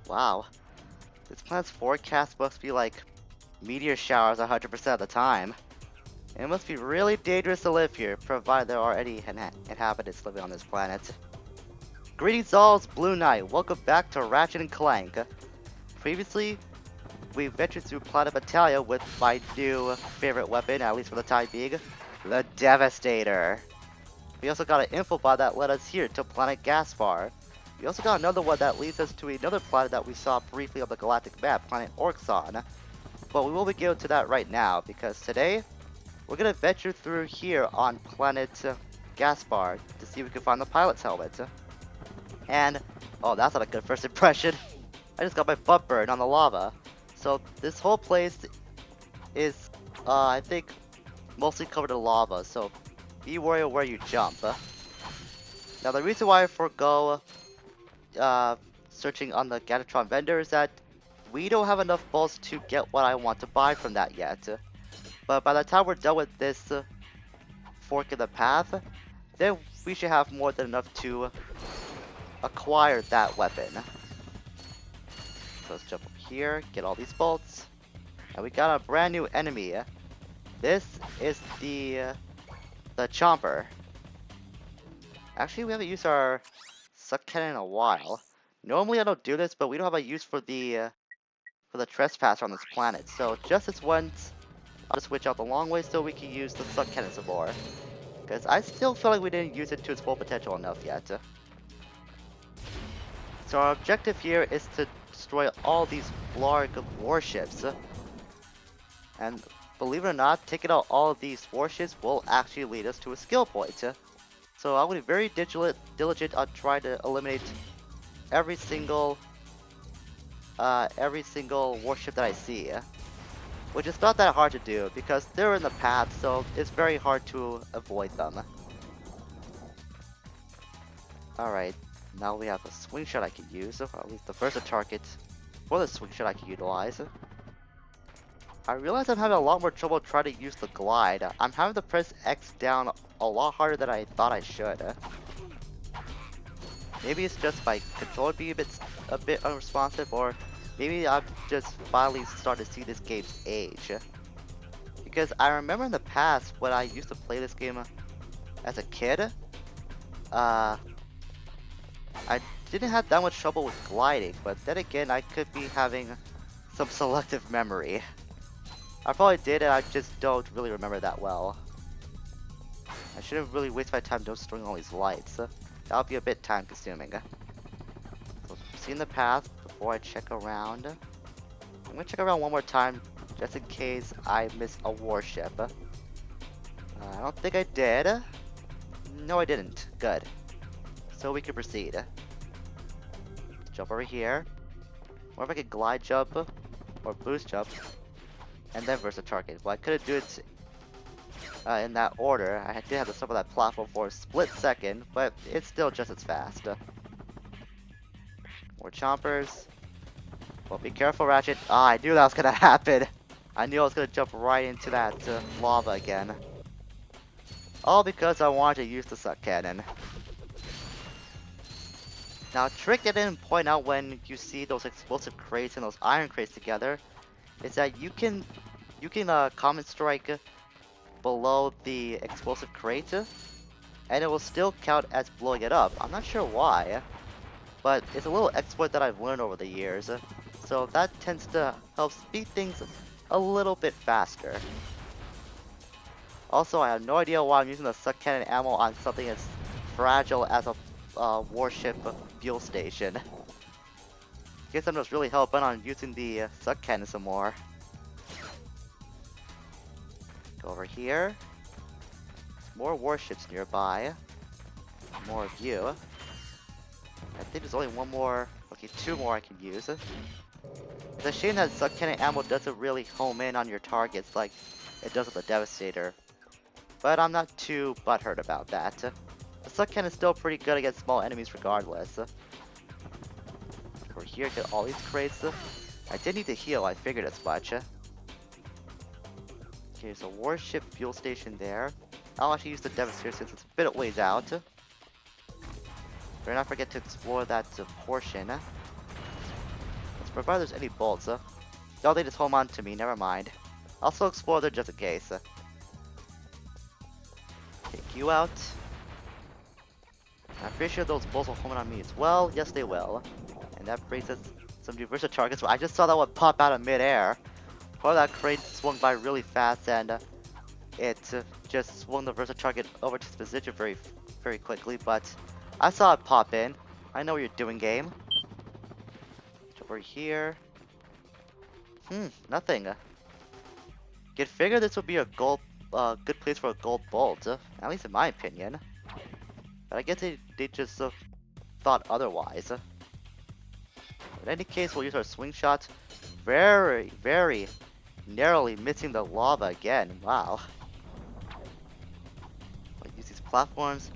Wow. This planet's forecast must be like meteor showers 100% of the time. It must be really dangerous to live here, provided there are any inhabitants living on this planet. Greetings all, it's Blue Knight. Welcome back to Ratchet and Clank. Previously, we ventured through Planet Battalion with my new favorite weapon, at least for the time being, the Devastator. We also got an info bot that led us here to Planet Gaspar. We also got another one that leads us to another planet that we saw briefly on the galactic map, Planet Orxon. But we will be going to that right now, because today, we're going to venture through here on Planet Gaspar to see if we can find the pilot's helmet. And, oh, that's not a good first impression. I just got my butt burned on the lava. So this whole place is, I think, mostly covered in lava, so be wary of where you jump. Now the reason why I forego searching on the Gatatron vendor is that we don't have enough balls to get what I want to buy from that yet. But by the time we're done with this fork in the path, then we should have more than enough to acquire that weapon. So let's jump up here, get all these bolts, and we got a brand new enemy. This is the Chomper. Actually, we haven't used our suck cannon in a while. Normally I don't do this, but we don't have a use for the trespasser on this planet. So just this once, I'll just switch out the long way so we can use the suck cannon some more. Because I still feel like we didn't use it to its full potential enough yet. So our objective here is to destroy all these Blarg warships. And believe it or not, taking out all of these warships will actually lead us to a skill point. So I'm going to be very diligent on trying to eliminate every single warship that I see. Which is not that hard to do because they're in the path, so it's very hard to avoid them. Alright, now we have a swing shot I can use, or at least the first target for the swing shot I can utilize. I realize I'm having a lot more trouble trying to use the glide. I'm having to press X down a lot harder than I thought I should. Maybe it's just my controller being a bit unresponsive, or maybe I'm just finally starting to see this game's age. Because I remember in the past when I used to play this game as a kid, I didn't have that much trouble with gliding, but then again I could be having some selective memory. I probably did, and I just don't really remember that well. I shouldn't really waste my time destroying all these lights. That would be a bit time consuming. So seeing the path before I check around. I'm gonna check around one more time just in case I miss a warship. I don't think I did. No, I didn't. Good. So we can proceed. Jump over here. Or if I could glide jump or boost jump. And then versus the target. Well, I couldn't do it in that order. I did have to stop on that platform for a split second, but it's still just as fast. More chompers. Well, be careful, Ratchet. Ah, I knew that was gonna happen. I knew I was gonna jump right into that lava again. All because I wanted to use the suck cannon. Now, a trick that I didn't point out when you see those explosive crates and those iron crates together is that you can common strike below the explosive crate, and it will still count as blowing it up. I'm not sure why, but it's a little exploit that I've learned over the years. So that tends to help speed things a little bit faster. Also, I have no idea why I'm using the suck cannon ammo on something as fragile as a warship fuel station. Guess I'm just really hell bent on using the suck cannon some more. Go over here. There's more warships nearby. More of you. I think there's only one more. Okay, two more I can use. It's a shame that suck cannon ammo doesn't really home in on your targets like it does with the Devastator. But I'm not too butthurt about that. The suck cannon is still pretty good against small enemies regardless. Over here, get all these crates. I did need to heal, I figured as much. Okay, there's a warship fuel station there. I'll actually use the Devastator since it's a bit of ways out. Better not forget to explore that portion. provided there's any bolts. No, they just hold on to me, never mind. I'll still explore there just in case. Take you out. I'm pretty sure those bolts will home on me as well. Yes, they will. And that brings us some new versatile targets. I just saw that one pop out of midair. Part of that crane swung by really fast, and it just swung the versatile target over to its position very quickly. But I saw it pop in. I know what you're doing, game. Over here. Nothing. You'd figure this would be a good place for a gold bolt, at least in my opinion. But I guess they just thought otherwise. In any case, we'll use our swing shot. Very, very narrowly missing the lava again. Wow. I'll use these platforms.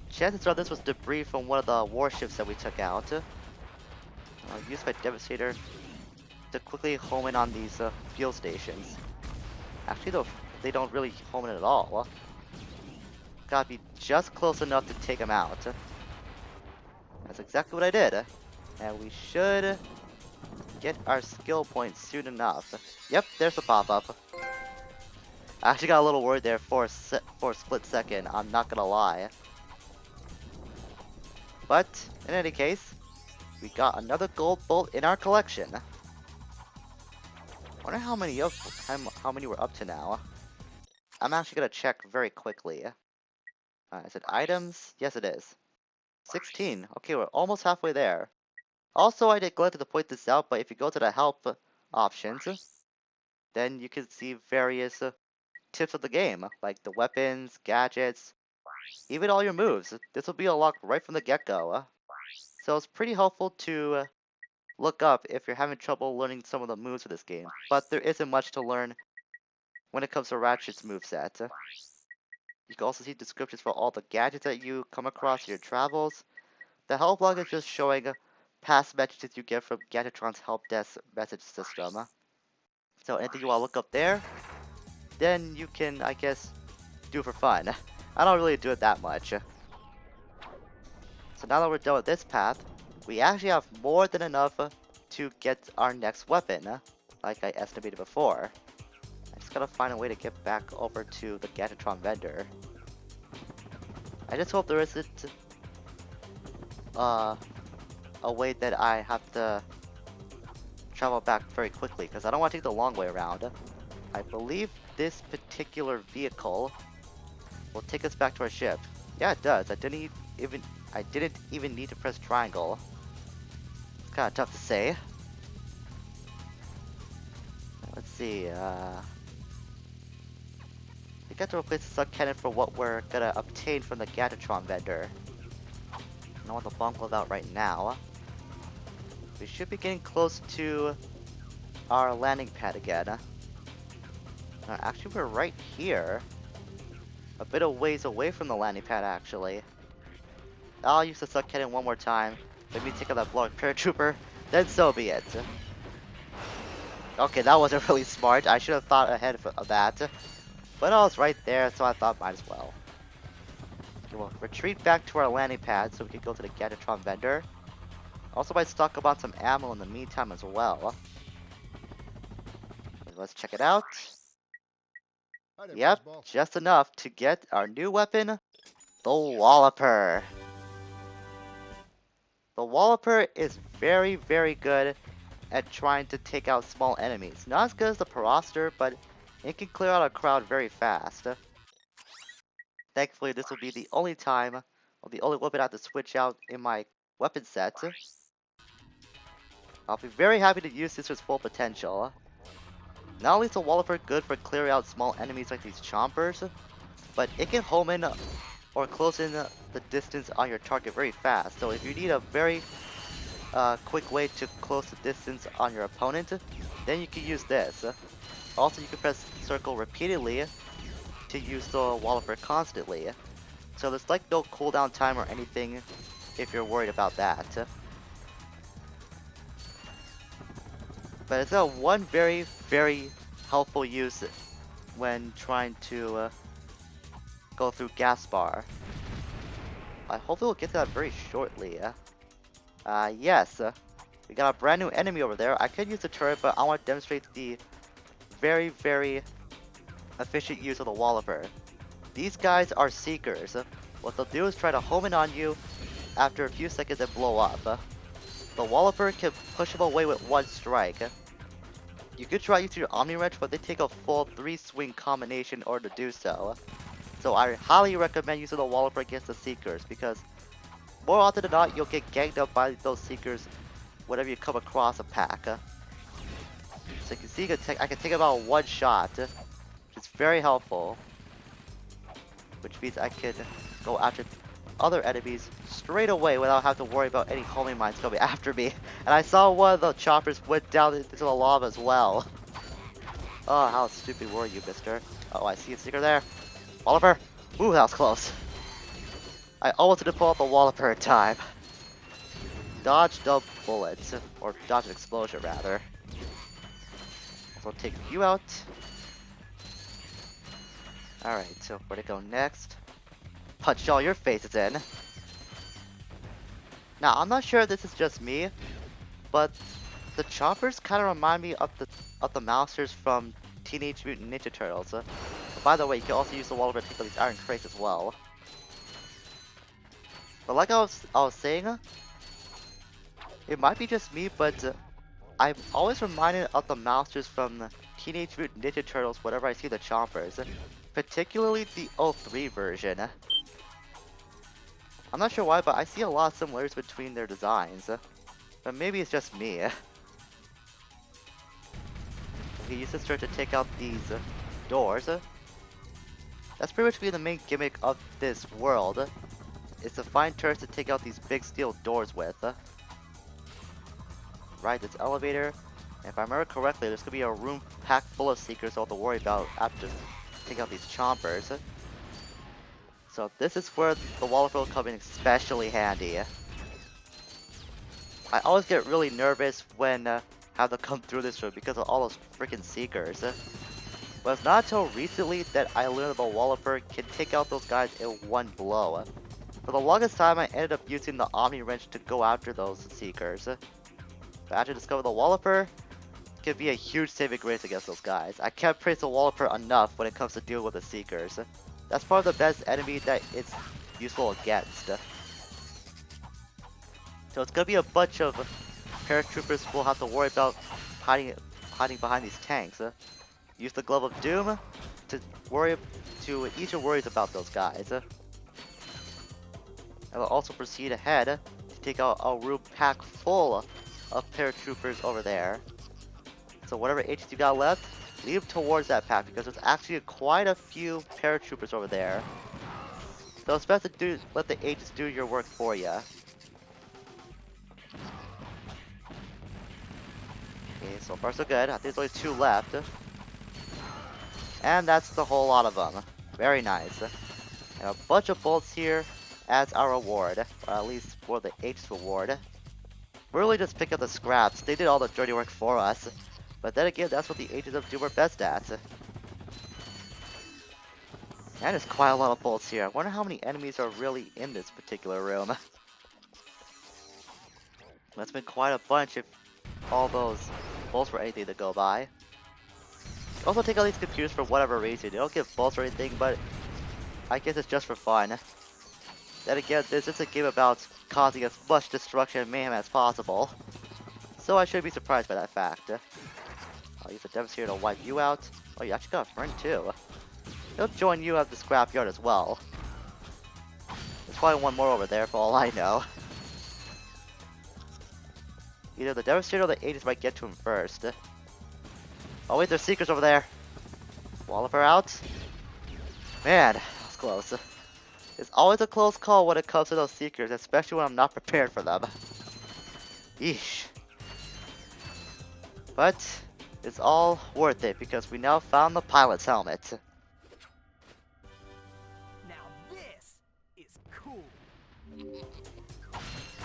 Chances are this was debris from one of the warships that we took out. I'll use my Devastator to quickly home in on these fuel stations. Actually, though, they don't really home in at all. Gotta be just close enough to take them out. That's exactly what I did. And we should get our skill points soon enough. Yep, there's the pop-up. I actually got a little worried there for a split second, I'm not gonna lie. But, in any case, we got another gold bolt in our collection. Wonder how many we're up to now. I'm actually gonna check very quickly. Is it items? Yes, it is. 16. Okay, we're almost halfway there. Also, I neglected to point this out, but if you go to the help options, then you can see various tips of the game, like the weapons, gadgets, even all your moves. This will be unlocked right from the get-go. So it's pretty helpful to look up if you're having trouble learning some of the moves for this game. But there isn't much to learn when it comes to Ratchet's moveset. You can also see descriptions for all the gadgets that you come across in your travels. The help log is just showing past messages you get from Gadgetron's help desk message system. So anything you want to look up there, then you can, I guess, do for fun. I don't really do it that much. So now that we're done with this path, we actually have more than enough to get our next weapon, like I estimated before. I just gotta find a way to get back over to the Gadgetron vendor. I just hope there isn't a way that I have to travel back very quickly, because I don't want to take the long way around. I believe this particular vehicle will take us back to our ship. Yeah, it does. I didn't even need to press triangle. It's kind of tough to say. Let's see. We got to replace the sub cannon for what we're gonna obtain from the Gadgetron vendor. I don't want the bomb glove out right now. We should be getting close to our landing pad again. Actually, we're right here. A bit of ways away from the landing pad, actually. I'll use the sub cannon one more time. Let me take out that blowing paratrooper. Then so be it. Okay, that wasn't really smart. I should have thought ahead of that. But I was right there, so I thought might as well. Okay, we'll retreat back to our landing pad so we can go to the Gadgetron vendor. Also, might stock up on some ammo in the meantime as well. Let's check it out. Yep, just enough to get our new weapon, the Walloper. The Walloper is very, very good at trying to take out small enemies. Not as good as the Peroster, but it can clear out a crowd very fast. Thankfully, this will be the only time, or the only weapon I have to switch out in my weapon set. I'll be very happy to use this to its full potential. Not only is the Walloper good for clearing out small enemies like these chompers, but it can home in or close in the distance on your target very fast. So if you need a very quick way to close the distance on your opponent, then you can use this. Also, you can press circle repeatedly to use the Walloper constantly. So there's like no cooldown time or anything if you're worried about that. But it's one very, very helpful use when trying to go through Gaspar. I hope we'll get to that very shortly. Yes. We got a brand new enemy over there. I could use the turret, but I want to demonstrate the very, very efficient use of the Walloper. These guys are seekers. What they'll do is try to home in on you after a few seconds and blow up. The Walloper can push them away with one strike. You could try using your Omni Wrench, but they take a full 3-swing combination in order to do so. So I highly recommend using the Walloper against the Seekers, because more often than not, you'll get ganged up by those Seekers whenever you come across a pack. So you can see I can take about one shot, which is very helpful. Which means I could go after other enemies straight away without having to worry about any homing mines coming after me. And I saw one of the choppers went down into the lava as well. Oh, how stupid were you, mister? Oh, I see a Seeker there. Walloper! Ooh, that was close. I almost didn't pull out the Walloper in time. Dodge the bullets, or dodge an explosion rather. So I'll take you out. Alright, so where to go next? Punch all your faces in. Now, I'm not sure if this is just me, but the choppers kind of remind me of the monsters from Teenage Mutant Ninja Turtles. By the way, you can also use the Walloper to take out these iron crates as well. But like I was saying, it might be just me, but I'm always reminded of the monsters from Teenage Mutant Ninja Turtles whenever I see the choppers. Particularly the 03 version. I'm not sure why, but I see a lot of similarities between their designs. But maybe it's just me. Okay, use this turret to take out these doors. That's pretty much the main gimmick of this world. Is to find turrets to take out these big steel doors with. Right, this elevator. And if I remember correctly, there's gonna be a room packed full of Seekers I'll have to worry about after take out these chompers. So this is where the Walloper will come in especially handy. I always get really nervous when have to come through this room because of all those freaking Seekers. But it's not until recently that I learned the Walloper can take out those guys in one blow. For the longest time, I ended up using the Omni Wrench to go after those Seekers. But after discovering the Walloper, it can be a huge saving grace against those guys. I can't praise the Walloper enough when it comes to dealing with the Seekers. That's probably the best enemy that it's useful against. So it's gonna be a bunch of paratroopers we'll have to worry about hiding behind these tanks. Use the Glove of Doom to ease your worries about those guys. And we'll also proceed ahead to take out a room pack full of paratroopers over there. So whatever agents you got left, leave towards that pack because there's actually quite a few paratroopers over there. So it's best to let the agents do your work for you. Okay, so far so good. I think there's only 2 left. And that's the whole lot of them. Very nice. And a bunch of bullets here as our reward. Or at least for the agent's reward. We're really just picking up the scraps. They did all the dirty work for us. But then again, that's what the agents of Doom are best at. And there's quite a lot of bullets here. I wonder how many enemies are really in this particular room. That's been quite a bunch if all those bullets were anything to go by. Also take out these computers for whatever reason. They don't give bullets or anything, but I guess it's just for fun. Then again, this is a game about causing as much destruction and mayhem as possible. So I shouldn't be surprised by that fact. I'll use the Devastator to wipe you out. Oh, you actually got a friend too. He'll join you at the scrapyard as well. There's probably one more over there for all I know. Either the Devastator or the agents might get to him first. Oh wait, there's Seekers over there. Walloper out. Man, that was close. It's always a close call when it comes to those Seekers, especially when I'm not prepared for them. Yeesh. But it's all worth it because we now found the pilot's helmet. Now this is cool.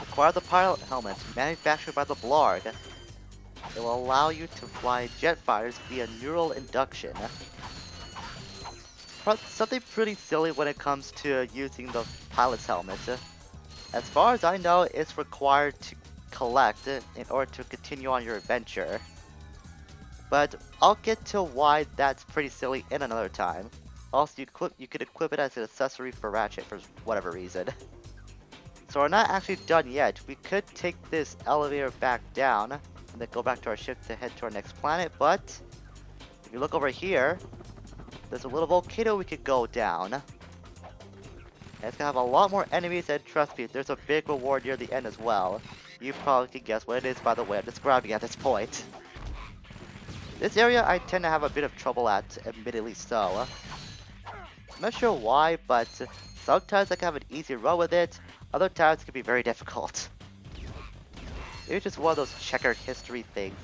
Acquire the pilot helmet manufactured by the Blarg. It will allow you to fly jet fighters via neural induction. Something pretty silly when it comes to using the pilot's helmet. As far as I know, it's required to collect in order to continue on your adventure. But I'll get to why that's pretty silly in another time. Also, you could equip it as an accessory for Ratchet for whatever reason. So we're not actually done yet. We could take this elevator back down and then go back to our ship to head to our next planet, but if you look over here, there's a little volcano we could go down. And it's gonna have a lot more enemies, and trust me, there's a big reward near the end as well. You probably can guess what it is by the way I'm describing at this point. This area I tend to have a bit of trouble at, admittedly so. I'm not sure why, but sometimes I can have an easy run with it, other times it can be very difficult. It's just one of those checkered history things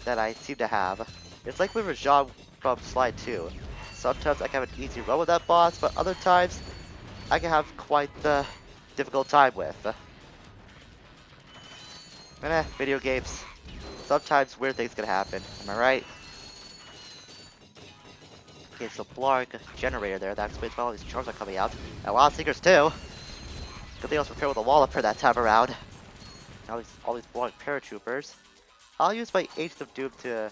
that I seem to have. It's like with Rajab from Slide 2. Sometimes I can have an easy run with that boss, but other times I can have quite the difficult time with. Video games. Sometimes weird things can happen, am I right? Okay, so Blarg generator there, that explains why all these charms are coming out. And a lot of seekers too! Good thing I was prepared with a Walloper that time around. Now all these Blarg paratroopers. I'll use my Agents of Doom to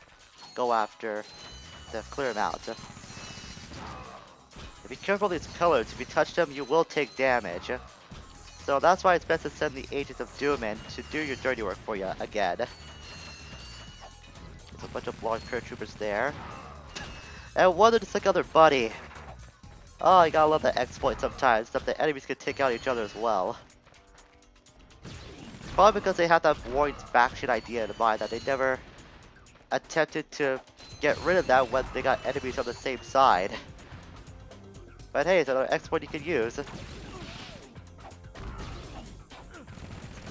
go after, to clear them out. Be careful of these pillars, if you touch them you will take damage. So that's why it's best to send the Agents of Doom in to do your dirty work for you again. There's a bunch of Blarg paratroopers there. And one just like other buddy. Oh, you gotta love that exploit sometimes, that the enemies can take out each other as well. Probably because they have that Warriors faction idea in mind that they never attempted to get rid of that when they got enemies on the same side. But hey, it's another exploit you can use.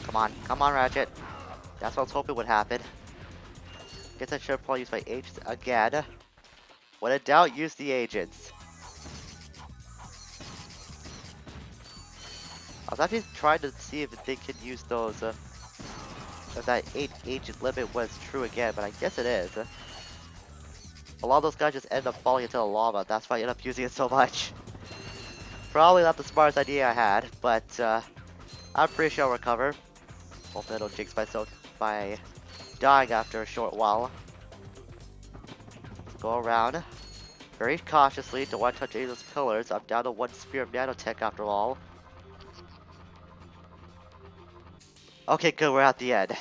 Come on, Ratchet. That's what I was hoping would happen. Guess I should probably use my agents again. When in doubt, use the agents. I was actually trying to see if they could use those, if that 8 agent limit was true again, but I guess it is. A lot of those guys just end up falling into the lava, that's why I end up using it so much. Probably not the smartest idea I had, but I'm pretty sure I'll recover. Hopefully I don't jinx myself by dying after a short while. Go around very cautiously, don't want to touch any of those pillars. I'm down to 1 spear of nanotech after all. Okay, good, we're at the end.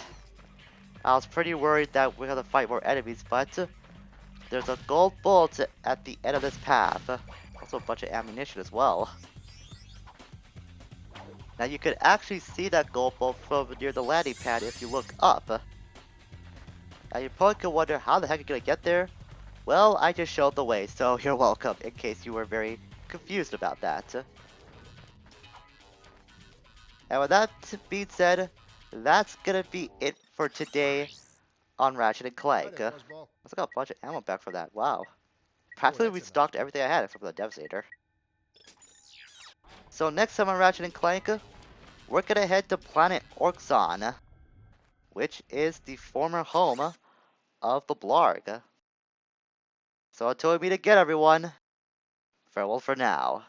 I was pretty worried that we're gonna fight more enemies, but there's a gold bullet at the end of this path. Also a bunch of ammunition as well. Now you could actually see that gold bolt from near the landing pad if you look up. Now you probably could wonder how the heck are you gonna get there? Well, I just showed the way, so you're welcome, in case you were very confused about that. And with that being said, that's gonna be it for today on Ratchet and Clank. Let's got a bunch of ammo back for that, wow. Practically restocked everything I had except for the Devastator. So next time on Ratchet and Clank, we're gonna head to planet Orxon, which is the former home of the Blarg. So until we meet again everyone, farewell for now.